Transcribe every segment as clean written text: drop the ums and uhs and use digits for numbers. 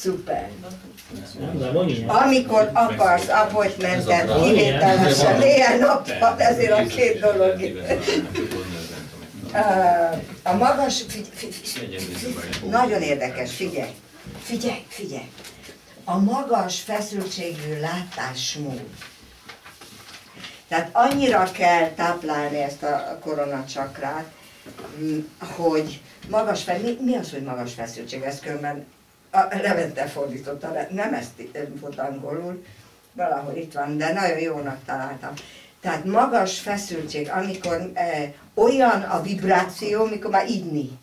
Szuper. Amikor akarsz appointmentet kivételesen éjjel-nappal, ezért a két dolog. A magas, nagyon érdekes, figyelj. A magas feszültségű látásmód. Tehát annyira kell táplálni ezt a koronacsakrát, hogy mi az, hogy magas feszültség? Ez különben Levente fordította, nem ezt volt angolul, valahol itt van, de nagyon jónak találtam. Tehát magas feszültség, amikor olyan a vibráció, mikor már inni.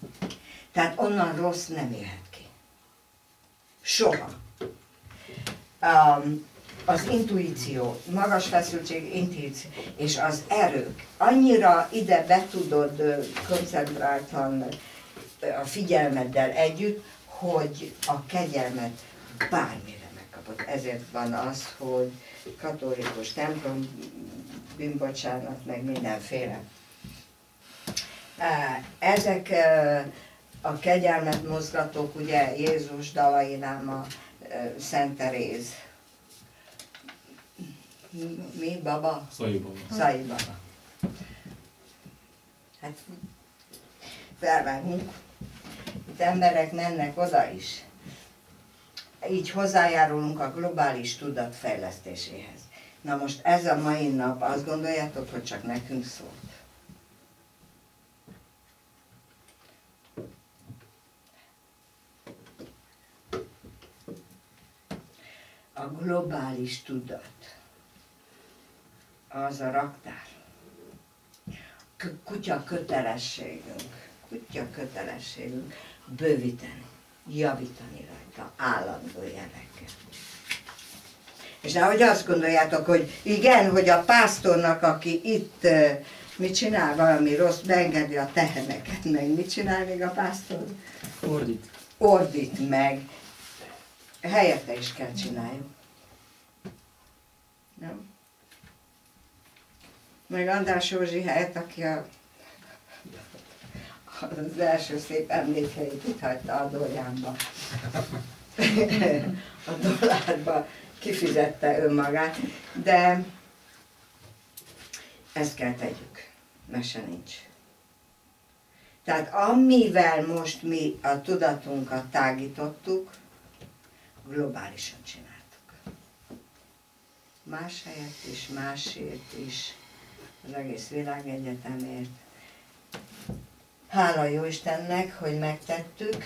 Tehát onnan rossz nem jöhet ki. Soha. Az intuíció, magas feszültség, intuíció, és az erők. Annyira ide be tudod koncentráltan a figyelmeddel együtt, hogy a kegyelmet bármire megkapod. Ezért van az, hogy katolikus templom, bűnbocsánat, meg mindenféle. Ezek a kegyelmet mozgatók, ugye Jézus, Dalai Láma, Szent Teréz. Mi? Baba? Sai Baba. Hát felvágunk. Itt emberek mennek oda is. Így hozzájárulunk a globális tudat fejlesztéséhez. Na most ez a mai nap, azt gondoljátok, hogy csak nekünk szólt? A globális tudat, az a raktár. Kutya kötelességünk bővíteni, javítani rajta, állandó jelekkel. És nehogy azt gondoljátok, hogy igen, hogy a pásztornak, aki itt mit csinál, valami rossz, beengedi a teheneket, meg mit csinál még a pásztor? Ordít meg. Helyette is kell csináljuk. Nem? Meg András Józsi helyett, aki az első szép emlékeit itt hagyta a Dóriánba. A dollárba kifizette önmagát, de ezt kell tegyük, mese nincs. Tehát amivel most mi a tudatunkat tágítottuk, globálisan csináltuk. Más helyett is, másért is, az egész világegyetemért. Hála Jóistennek, hogy megtettük.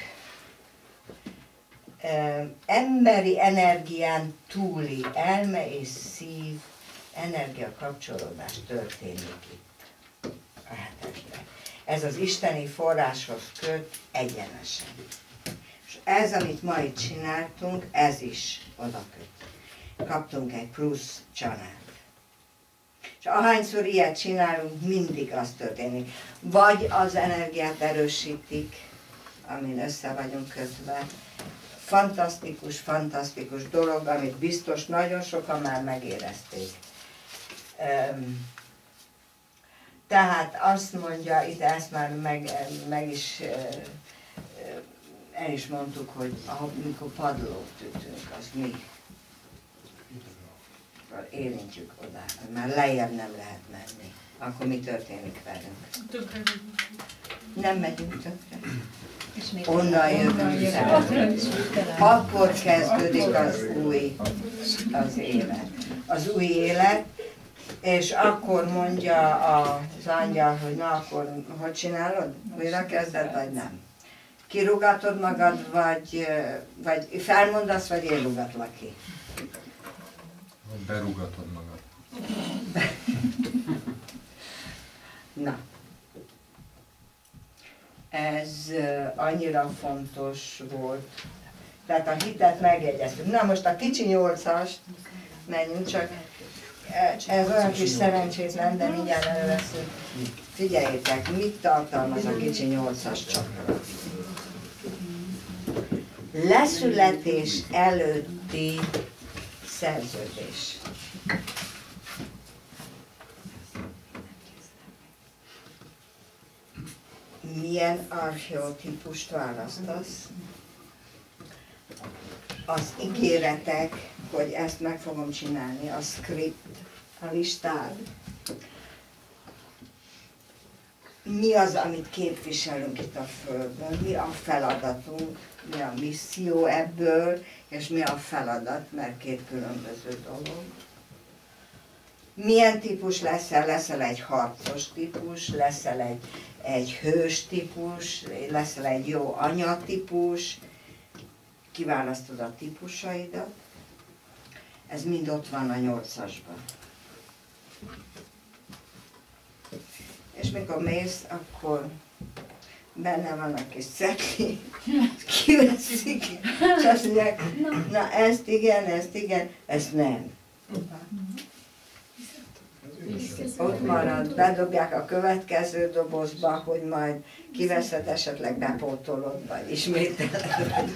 Emberi energián túli elme és szív energia kapcsolódás történik itt a hetekben. Ez az isteni forráshoz köt egyenesen. És ez, amit ma itt csináltunk, ez is oda köt. Kaptunk egy plusz család. És ahányszor ilyet csinálunk, mindig az történik. Vagy az energiát erősítik, amin össze vagyunk kötve. Fantasztikus dolog, amit biztos nagyon sokan már megérezték. Tehát azt mondja, itt ezt már meg is el is mondtuk, hogy amikor padlót ütünk, az mi? Akkor érintjük oda, már lejjebb nem lehet menni. Akkor mi történik velünk? Tönkre. Nem megyünk tönkre. Onnan jövünk fel. Akkor kezdődik az élet. Az új élet, és akkor mondja az angyal, hogy na akkor hogy csinálod? Újra kezded, vagy nem? Kirúgatod magad, vagy felmondasz, vagy én rúgatlak ki? Berúgatod magad. Na. Ez annyira fontos volt. Tehát a hitet megjegyeztük. Na most a kicsi 8-as, menjünk csak. Ez olyan kis szerencsétlen, de mindjárt előveszünk. Figyeljétek, mit tartalmaz a kicsi 8-as csakra. Leszületés előtti szerződés. Milyen archeotípust választasz? az ígéretek, hogy ezt meg fogom csinálni, a script, a listád. Mi az, amit képviselünk itt a Földön, mi a feladatunk, mi a misszió ebből, és mi a feladat, mert két különböző dolog. Milyen típus leszel? Leszel egy harcos típus, leszel egy hős típus, leszel egy jó anya típus, kiválasztod a típusaidat. Ez mind ott van a 8-asban. És mikor mész, akkor benne van a kis cetli, kiveszik, és azt mondják, na ezt igen, ezt nem. Ott marad, bedobják a következő dobozba, hogy majd kiveszed, esetleg bepótolod, vagy ismételed.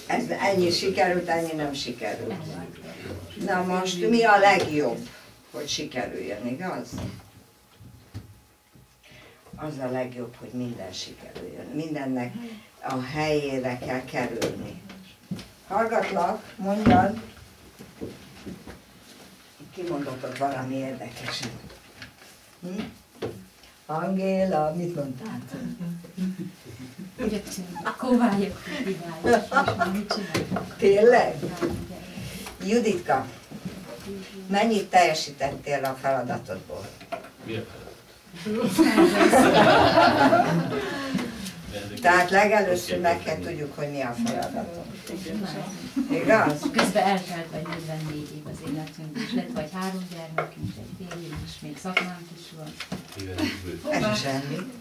Ez ennyi sikerült, ennyi nem sikerült. Na most mi a legjobb, hogy sikerüljön, igaz? Az a legjobb, hogy minden sikerüljön. Mindennek a helyére kell kerülni. Hallgatlak, mondjad. Kimondottak valami érdekeset. Angéla, mit mondtál? Kovályok, diváljuk, és már mit csináljuk? Tényleg? Juditka, mennyit teljesítettél a feladatodból? Mi a Tehát legelőször meg kell tudjuk, hogy mi a feladatunk. Igaz? Közben eltelt vagy 44 év az életünk, és lett vagy 3 gyermekünk, egy férjünk, és még szakmánk is van. Ez semmi.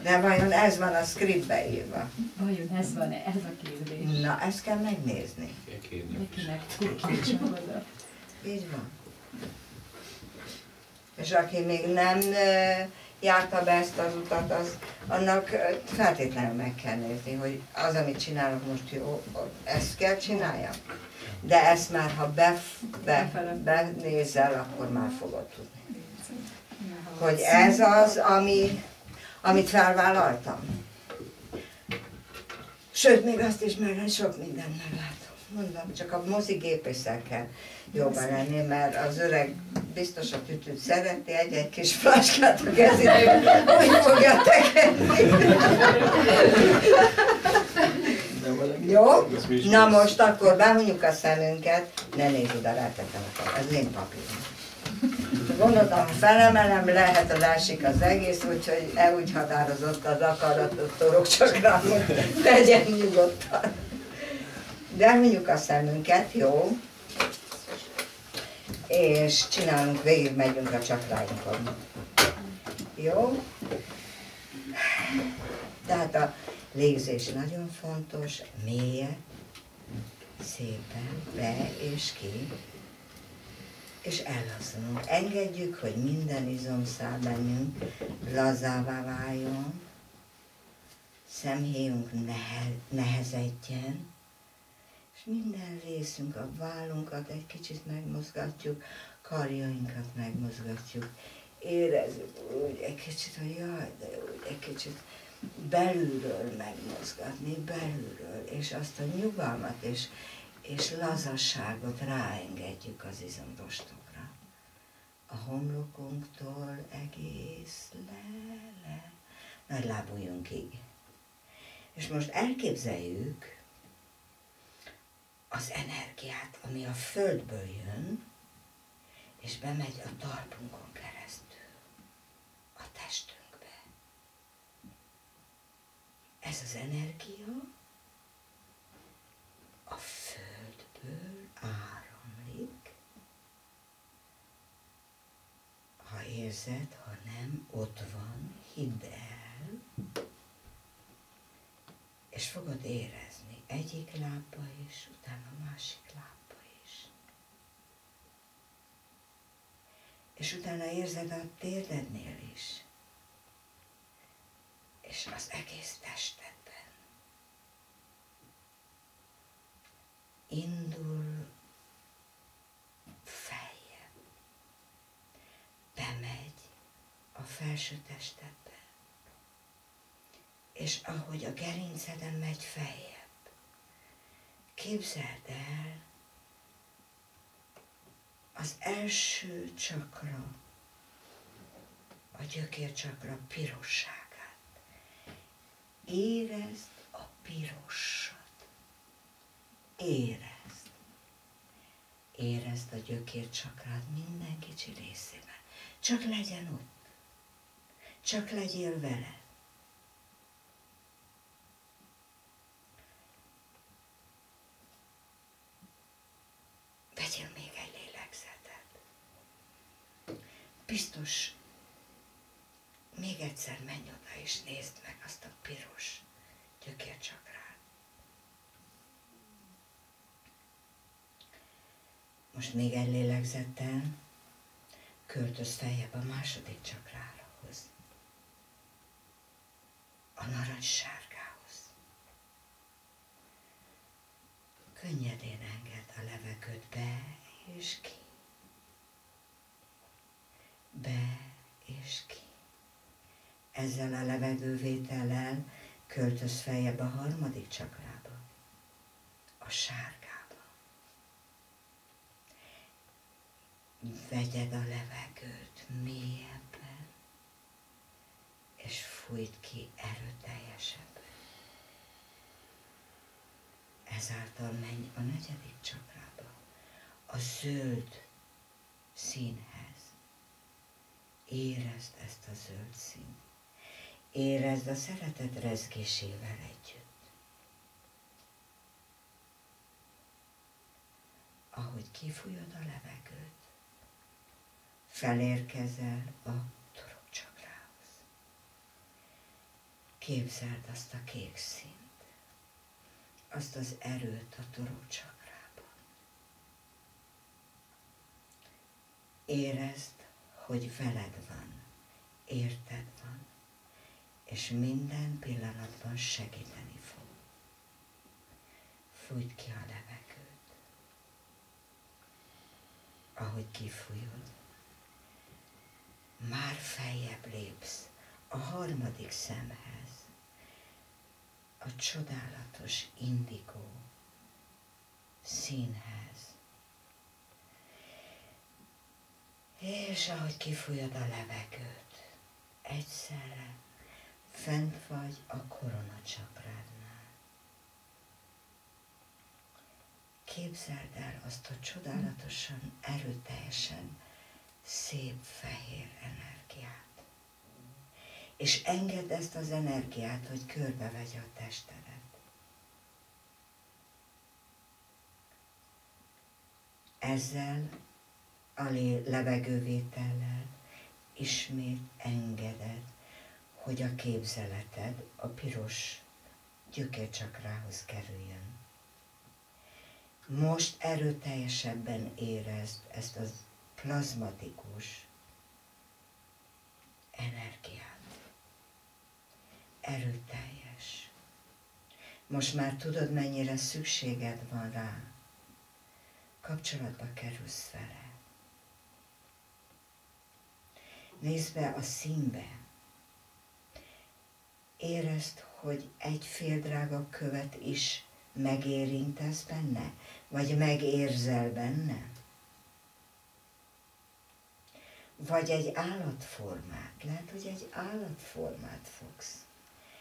De vajon ez van a scriptbe írva? Vajon ez van-e? Ez a kérdés. Na, ezt kell megnézni. Nekinek kukincsak oda. Így van. És aki még nem járta be ezt az utat, annak feltétlenül meg kell nézni, hogy az, amit csinálok most jó, ezt kell csináljam. De ezt már, ha benézel, akkor már fogod tudni. Hogy ez az, amit felvállaltam. Sőt, még azt is sok mindent meglátom. Mondom, csak a mozigépésszel kell jobban lenni, mert az öreg biztos a tütőt szereti, egy kis flaskát a kezében, úgy fogja tekerni. Jó? Na most akkor behunyjuk a szemünket, ne nézz oda, rátettem a fel, ez én papír. Gondoltam, ha felemelem, lehet az ásik az egész, úgyhogy úgy határozott az akaratot torok csak rám, hogy tegyen nyugodtan. Behunyjuk a szemünket, jó? És csinálunk, végigmegyünk a csakráinkon. Jó? Tehát a légzés nagyon fontos, mélye, szépen, be és ki, és ellazulunk. Engedjük, hogy minden izomszál bennünk lazává váljon, szemhéjunk nehezedjen, és minden részünk, a vállunkat egy kicsit megmozgatjuk, karjainkat megmozgatjuk. Érezzük úgy egy kicsit, hogy jaj, de úgy egy kicsit belülről megmozgatni, belülről, és azt a nyugalmat és lazasságot ráengedjük az izomrostokra. A homlokunktól egész le, nagy lábujjunkig. És most elképzeljük az energiát, ami a földből jön, és bemegy a talpunkon keresztül, a testünkbe. Ez az energia a földből áramlik. Ha érzed, ha nem, ott van, hidd el, és fogod érezni egyik lábba is, utána a másik lábba is. És utána érzed a térdednél is, és az egész testedben. Indul feljebb, bemegy a felső testedbe, és ahogy a gerinceden megy feljebb, Képzeld el az első csakra, a gyökércsakra pirosságát. Érezd a pirosat. Érezd. Érezd a gyökércsakrád minden kicsi részében. Csak legyen ott. Csak legyél vele. Vegyél még egy lélegzetet. Biztos, még egyszer menj oda és nézd meg azt a piros gyökércsakrát. Most még egy lélegzettel költöz feljebb a második csakrához, a narancssárgához. Könnyedén engedd a levegőt be és ki. Be és ki. Ezzel a levegővétellel költöz feljebb a harmadik csakrába, a sárgába. Vegyed a levegőt mélyebben, és fújd ki erőteljesebben. Ezáltal menj a negyedik csakrába, a zöld színhez. Érezd ezt a zöld színt. Érezd a szeretet rezgésével együtt. Ahogy kifújod a levegőt, felérkezel a torokcsakrához. Képzeld azt a kék színt, azt az erőt a torokcsakrában. Érezd, hogy veled van, érted van, és minden pillanatban segíteni fog. Fújd ki a levegőt. Ahogy kifújod, már feljebb lépsz a harmadik szemhez, a csodálatos indigó színhez. És ahogy kifújod a levegőt, egyszerre fent vagy a koronacsakrádnál. Képzeld el azt a csodálatosan, erőteljesen szép fehér energiát. És engedd ezt az energiát, hogy körbevegye a testedet. Ezzel a levegővétellel ismét engeded, hogy a képzeleted a piros gyökércsakrához kerüljön. Most erőteljesebben érezd ezt az plazmatikus energiát. Erőteljes. Most már tudod, mennyire szükséged van rá. Kapcsolatba kerülsz vele. Nézd be a színbe. Érezd, hogy egy féldrága követ is megérintesz benne, vagy megérzel benne. Vagy egy állatformát, lehet, hogy egy állatformát fogsz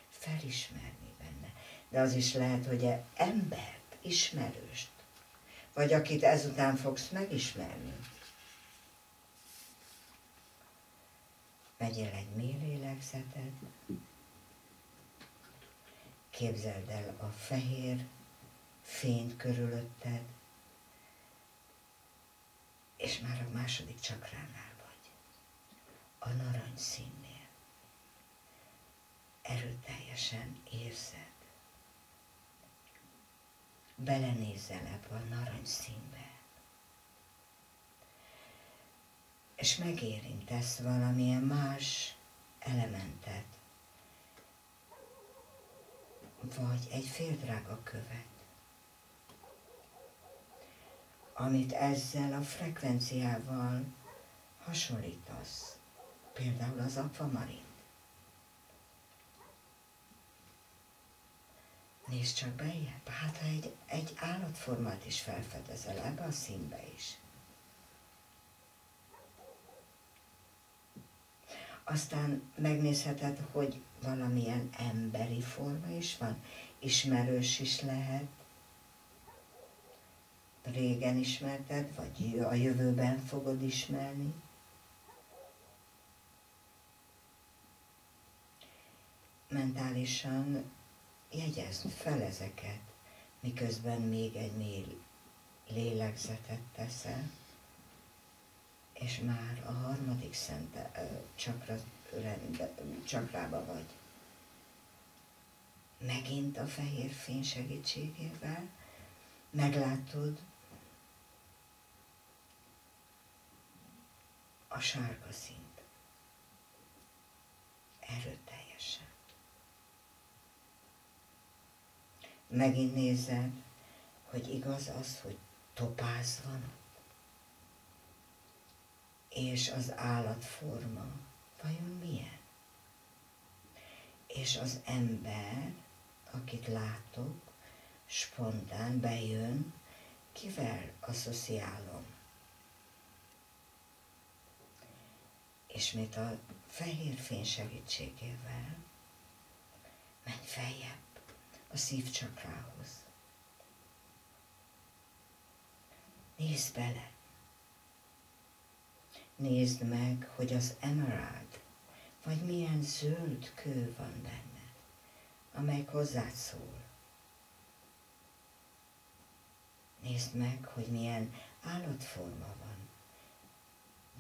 felismerni benne. De az is lehet, hogy egy embert, ismerőst, vagy akit ezután fogsz megismerni. Vegyél egy mély lélegzetet, képzeld el a fehér fényt körülötted, és már a második csakránál vagy, a narancsszínnél. Erőteljesen érzed. Belenézel ebbe a narancsszínbe, és megérintesz valamilyen más elementet, vagy egy féldrága követ, amit ezzel a frekvenciával hasonlítasz, például az akvamarint. Nézd csak beljebb, hát ha egy állatformát is felfedezel ebbe a színbe is. Aztán megnézheted, hogy valamilyen emberi forma is van, ismerős is lehet, régen ismerted, vagy a jövőben fogod ismerni. Mentálisan jegyezd fel ezeket, miközben még egy mély lélegzetet teszel, és már a harmadik csakrába vagy. Megint a fehér fény segítségével meglátod a sárga színt. Erőteljesen. Megint nézed, hogy igaz az, hogy topáz van, és az állatforma vajon milyen? És az ember, akit látok, spontán bejön, kivel asszociálom. Ismét a fehér fény segítségével menj feljebb a szívcsakrához. Nézd bele. Nézd meg, hogy az emerald, vagy milyen zöld kő van benne, amely hozzád szól. Nézd meg, hogy milyen állatforma van,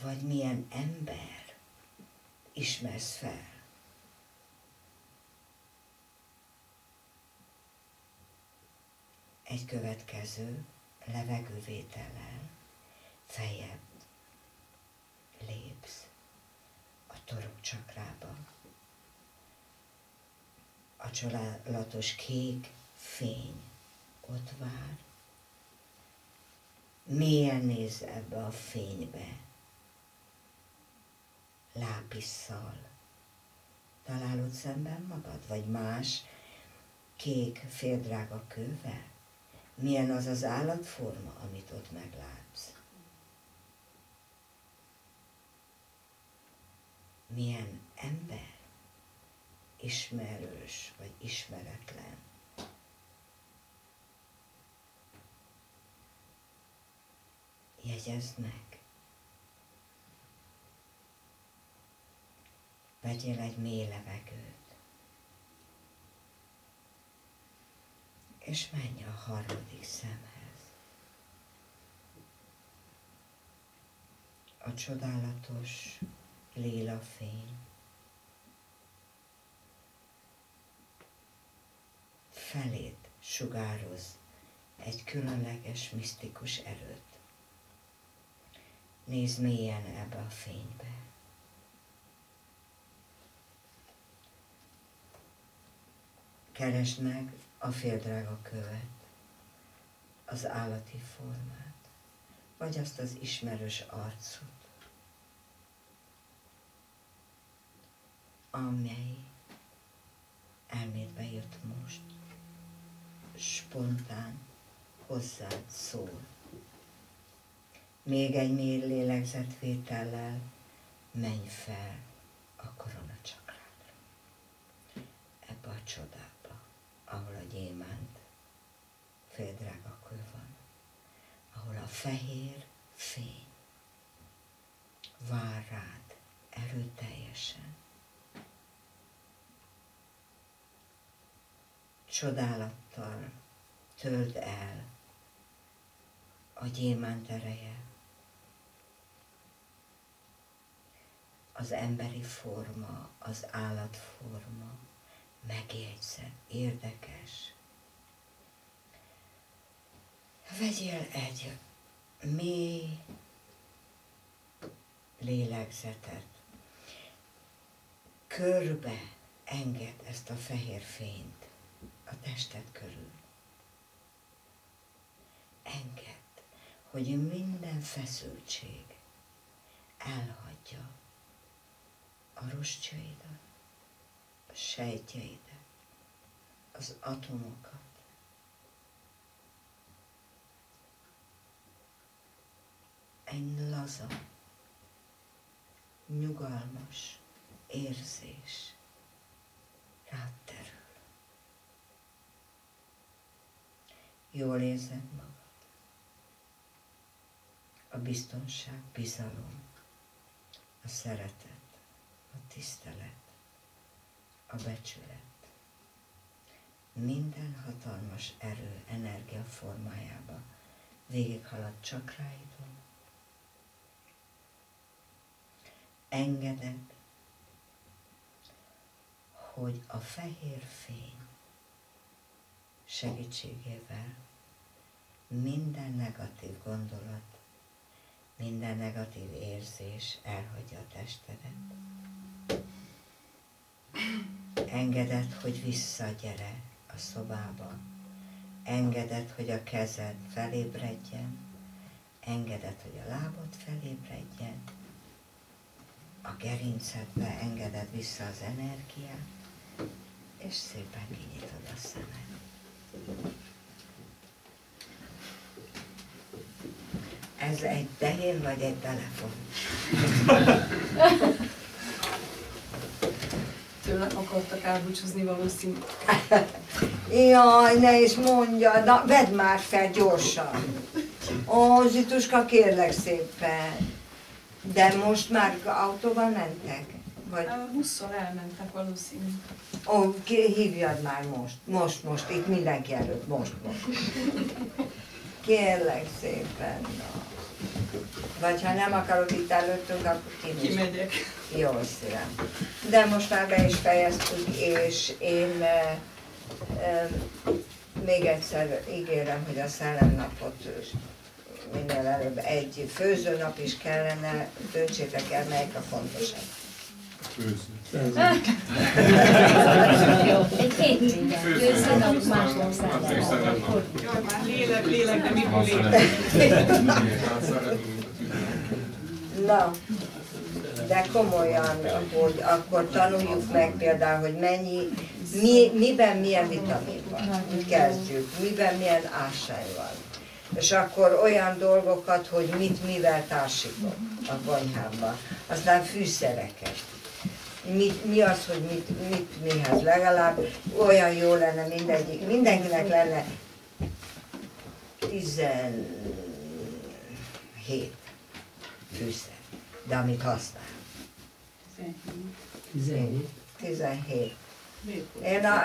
vagy milyen ember ismersz fel. Egy következő levegővétellel feljebb lépsz a torokcsakrába. A csodálatos kék fény ott vár. Mélyen nézz ebbe a fénybe. Lápisszal. Találod szemben magad, vagy más kék féldrága kővel? Milyen az az állatforma, amit ott meglátsz? Milyen ember, ismerős vagy ismeretlen? Jegyezd meg. Vegyél egy mély levegőt. És menj a harmadik szemhez. A csodálatos lila fény feléd sugároz egy különleges, misztikus erőt. Nézd mélyen ebbe a fénybe. Keresd meg a féldrága követ, az állati formát, vagy azt az ismerős arcot, amely elmédbe jött most, spontán hozzád szól. Még egy mély lélegzetvétellel menj fel a koronacsakrára, ebbe a csodába, ahol a gyémánt féldrága kő van, ahol a fehér fény vár rád erőteljesen. Csodálattal töld el a gyémánt ereje, az emberi forma, az állatforma, megjegyzett, érdekes. Vegyél egy mély lélegzetet, körbe engedd ezt a fehér fényt a tested körül. Engedd, hogy minden feszültség elhagyja a rostjaidat, a sejtjeidet, az atomokat. Egy laza, nyugalmas érzés rád terül. Jól érzed magad. A biztonság, bizalom, a szeretet, a tisztelet, a becsület. Minden hatalmas erő, energia formájába végighalad csakráidon. Engeded, hogy a fehér fény segítségével minden negatív gondolat, minden negatív érzés elhagyja a testedet. Engeded, hogy visszagyere a szobába. Engeded, hogy a kezed felébredjen. Engeded, hogy a lábad felébredjen. A gerincedbe engeded vissza az energiát, és szépen kinyitod a szemed. Ez egy tehén vagy egy telefon? Tőlem akartak elbúcsúzni valószínűleg. Jaj, ne is mondja, na vedd már fel gyorsan. Ó, Zituska, kérlek szépen. De most már autóval mentek? Vagy... A busszal elmentek valószínűleg. Ó, hívjad már most, itt mindenki előtt, most. Kérlek szépen, na. Vagy ha nem akarod itt előttünk, akkor kimegyek. Jó, szívem. De most már be is fejeztük, és én még egyszer ígérem, hogy a szellemnapot minél előbb egy főzőnap is kellene, döntsétek el, melyik a fontosabb. Egy hétvége. Főzőnap, másnap szellemnap. Jaj, már lélek, de mikor lélek? Na, de komolyan, hogy akkor tanuljuk meg például, hogy miben milyen vitamin van. Kezdjük, miben milyen ásány van. És akkor olyan dolgokat, hogy mit mivel társítok a konyhámban. Aztán fűszereket. Mi az, hogy mit mihez. Legalább olyan jó lenne mindenkinek lenne 17 fűszer, de amit használ. 17.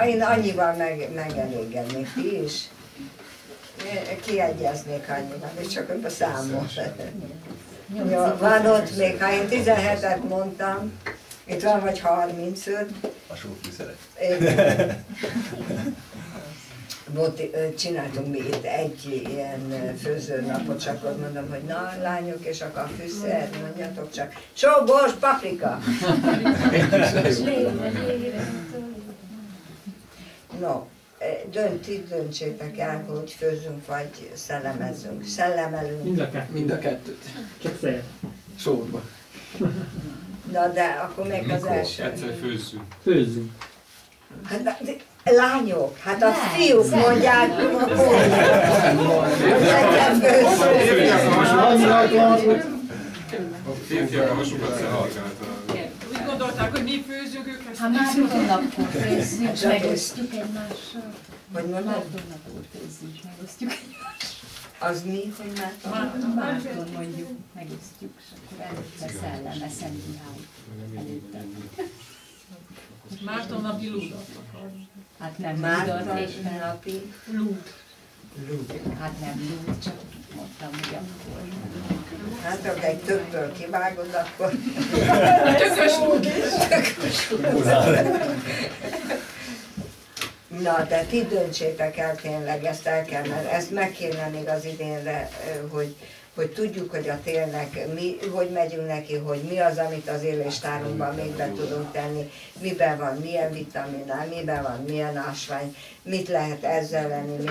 Én annyival megelégednék, ti is. Kiegyeznék annyival, és csak ebben számol. Jó, van ott még, ha én 17-et mondtam, itt van vagy 35. A sófűszerek. Csináltunk mi itt egy ilyen főzőnapot, csak ott mondom, hogy na lányok, és akkor a fűszer, mondjatok csak, só, borst, paprika! No, döntsétek el, hogy főzünk vagy szellemezzünk. Szellemelünk. Mind a kettőt. Csak fél. Sódba. Na de akkor még az első. Egyszer főzzünk. Főzzünk. Hát, lányok, hát a fiúk mondják, hogy egyen főzzünk. A férfiak a hasukat szeretik. Úgy gondolták, hogy mi főzünk őket. Ha Mártonnapkor főzzünk, megosztjuk egymással. Hogy mondod? Mártonnapkor főzzünk, megosztjuk egymással. Az mi, hogy Márton mondjuk, megosztjuk, és akkor előtte szelleme, Szent Mihály. Előtte. Mártonnapi lúd. Hát nem lúdot éppen. Napi Lúd. Hát nem lúd, csak mondtam, hogy akkor. Hát akkor egy többől kivágod, akkor... Tökös lúd. Na, de ti döntsétek el tényleg, ezt el kell, mert ezt meg kéne még az idénre, hogy tudjuk, hogy a télnek mi, hogy megyünk neki, hogy mi az, amit az éléstárunkban még be tudunk tenni, miben van milyen vitaminál, miben van milyen ásvány, mit lehet ezzel lenni,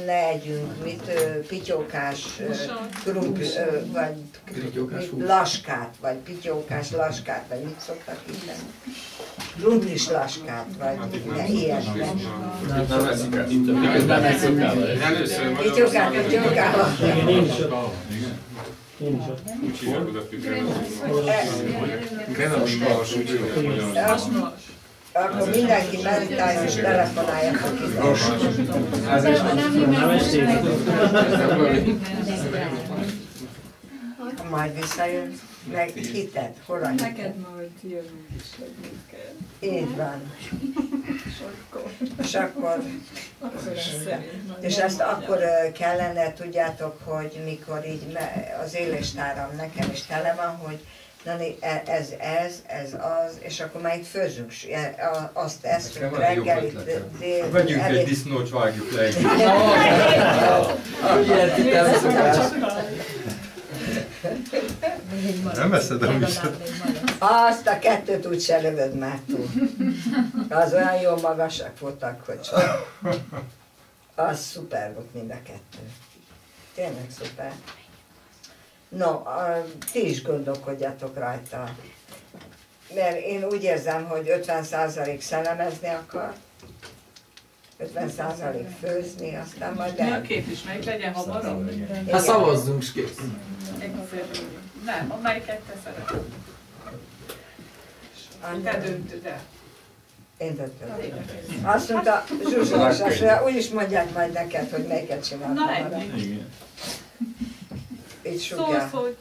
ne együnk, pityókás krumpli, vagy laskát, vagy pityókás laskát, vagy mit szoktak itt lenni. krumplis laskát, vagy de ilyesmi. Nem eszik el. Nem eszünk el. Először Így tyúkával. úgy hívják oda függően. Akkor mindenki meditáljon és telefonáljatok ide. Majd visszajön, meg hited, hol a hited? Neked majd jövünk is, hogy mit kell. Így van. És akkor, és ezt akkor kellene, tudjátok, hogy mikor így az éléstáram nekem is tele van, hogy Nani, ez az, és akkor már itt főzünk, azt eszünk reggelit, Vegyünk egy disznót, vágjuk le. Úgy értitek, Nem veszed a műsort? azt a kettőt úgyse lövöd már túl. Az olyan jó magasak voltak, hogy az szuper volt mind a kettő. Tényleg szuper. No, ti is gondolkodjatok rajta. Mert én úgy érzem, hogy 50% szellemezni akar, 50% főzni, aztán majd Mi a el. két is, melyik legyen hamarabb? hát szavazzunk, és kész. Nem, amelyiket te szereted. Te döntöd el. Én döntöm. Azt mondta Zsuzsós, azt mondja, úgy is mondják majd neked, hogy melyiket csináltam. Na ennyi. Így sugja. Szólsz,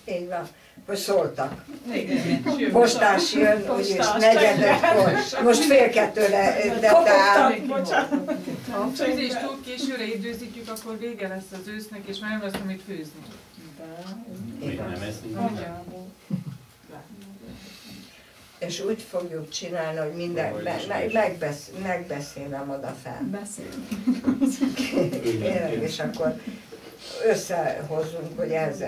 Így van. Most szóltak. igen. Postás jön, úgyis negyedekor. Most fél kettőre tette áll. Ha a főzést túl későre időzítjük, akkor vége lesz az ősznek, és már nem lesz amit főzni. És úgy fogjuk csinálni, hogy minden, megbeszélem oda fenn. Kérlek, és akkor összehozunk, hogy ez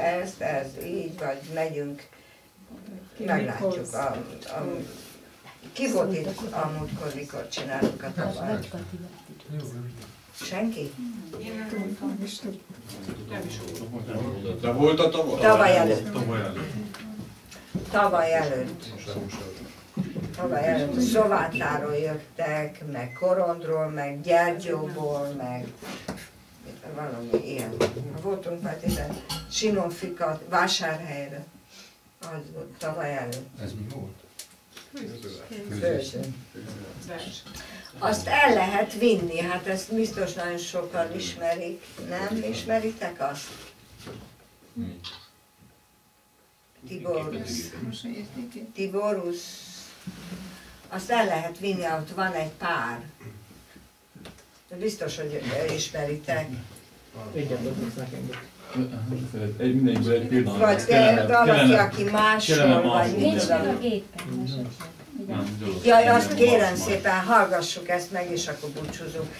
így, vagy megyünk, meglátjuk. Ki volt itt a múltkor, mikor csináltuk a tavaly? Senki? De volt a tavaly? Tavaly előtt. Tavaly előtt. Tavaly előtt. Tavaly előtt. Szovátáról jöttek, meg Korondról, meg Gyergyóból, meg valami ilyen. Voltunk már ide, Simonfika, Vásárhelyre. Az volt tavaly előtt. Ez mi volt? Főző. Azt el lehet vinni, hát ezt biztos nagyon sokan ismerik. Nem ismeritek azt? Tiborus. Azt el lehet vinni, ott van egy pár. Biztos, hogy ismeritek. Mindenkiből egy pillanat. Vagy valaki, aki máshol, vagy mit tudom. Jaj, azt kérem szépen, hallgassuk ezt meg, és akkor búcsúzunk.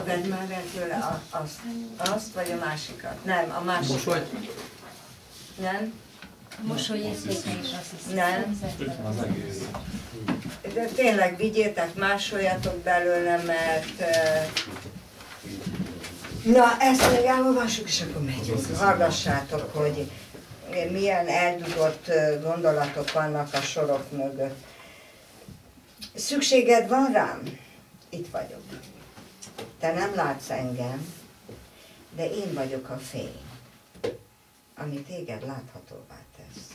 Vedd már el tőle azt, vagy a másikat? Nem, a másikat. Most vagy? Nem? Mosolyészéken is azt hiszem. Nem. Az egész. De tényleg vigyétek, másoljatok belőle, mert... Na, ezt még elolvassuk, és akkor megyünk. Hallgassátok, hogy milyen eldugott gondolatok vannak a sorok mögött. Szükséged van rám? Itt vagyok. Te nem látsz engem, de én vagyok a fény, ami téged láthatóvá tesz.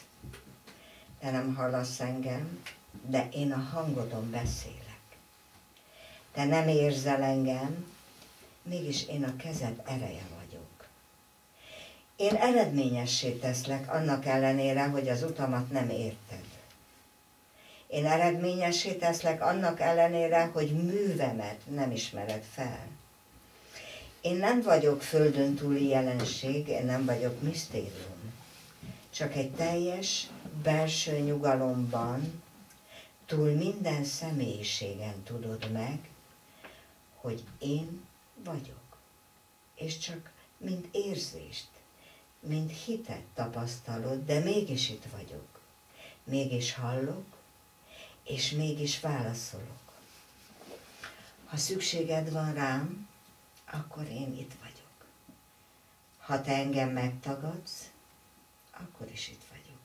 Te nem hallasz engem, de én a hangodon beszélek. Te nem érzel engem, mégis én a kezed ereje vagyok. Én eredményessé teszlek annak ellenére, hogy az utamat nem érted. Én eredményessé teszlek annak ellenére, hogy művemet nem ismered fel. Én nem vagyok földön túli jelenség, én nem vagyok misztérium. Csak egy teljes belső nyugalomban, túl minden személyiségen tudod meg, hogy én vagyok. És csak mint érzést, mint hitet tapasztalod, de mégis itt vagyok. Mégis hallok, és mégis válaszolok. Ha szükséged van rám, akkor én itt vagyok. Ha te engem megtagadsz, akkor is itt vagyok.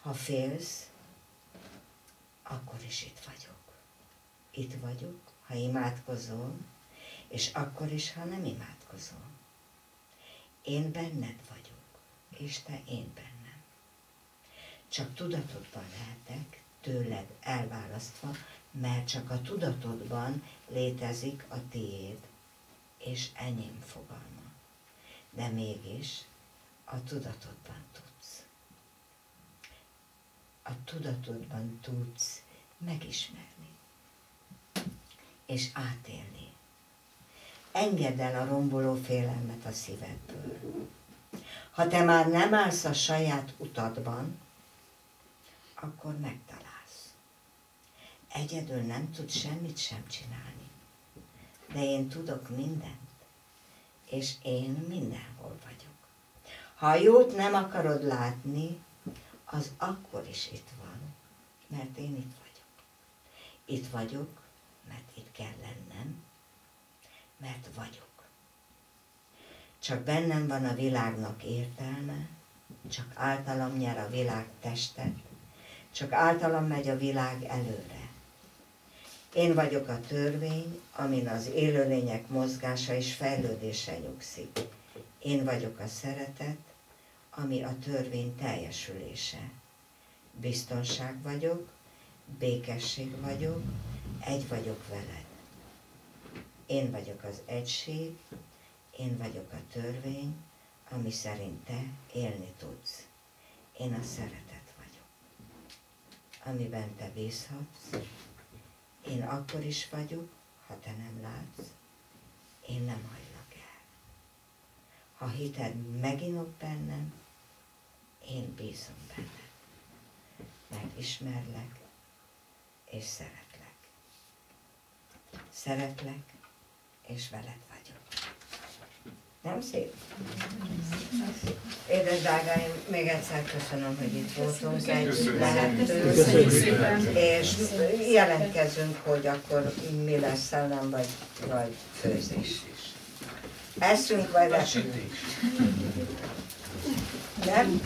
Ha félsz, akkor is itt vagyok. Itt vagyok, ha imádkozol, és akkor is, ha nem imádkozol. Én benned vagyok, és te én bennem. Csak tudatodban lehetek, tőled elválasztva, mert csak a tudatodban létezik a tiéd, és enyém fogalma. De mégis a tudatodban tudsz. A tudatodban tudsz megismerni, és átélni. Engedd el a romboló félelmet a szívedből. Ha te már nem állsz a saját utadban, akkor megtalálsz. Egyedül nem tudsz semmit sem csinálni. De én tudok mindent, és én mindenhol vagyok. Ha a jót nem akarod látni, az akkor is itt van, mert én itt vagyok. Itt vagyok, mert itt kell lennem, mert vagyok. Csak bennem van a világnak értelme, csak általam nyer a világ testet, csak általam megy a világ előre. Én vagyok a törvény, amin az élőlények mozgása és fejlődése nyugszik. Én vagyok a szeretet, ami a törvény teljesülése. Biztonság vagyok, békesség vagyok, egy vagyok veled. Én vagyok az egység, én vagyok a törvény, ami szerint te élni tudsz. Én a szeretet vagyok, amiben te bízhatsz. Én akkor is vagyok, ha te nem látsz. Én nem hagylak el. Ha hited meginok bennem, én bízom benned. Mert ismerlek, és szeretlek. Szeretlek, és veled vagyok. Nem szép? Édes drágáim, még egyszer köszönöm, hogy itt voltunk, együtt lehetünk, és jelentkezünk, hogy akkor mi lesz, szellem vagy főzés. Eszünk vagy repülünk? Nem?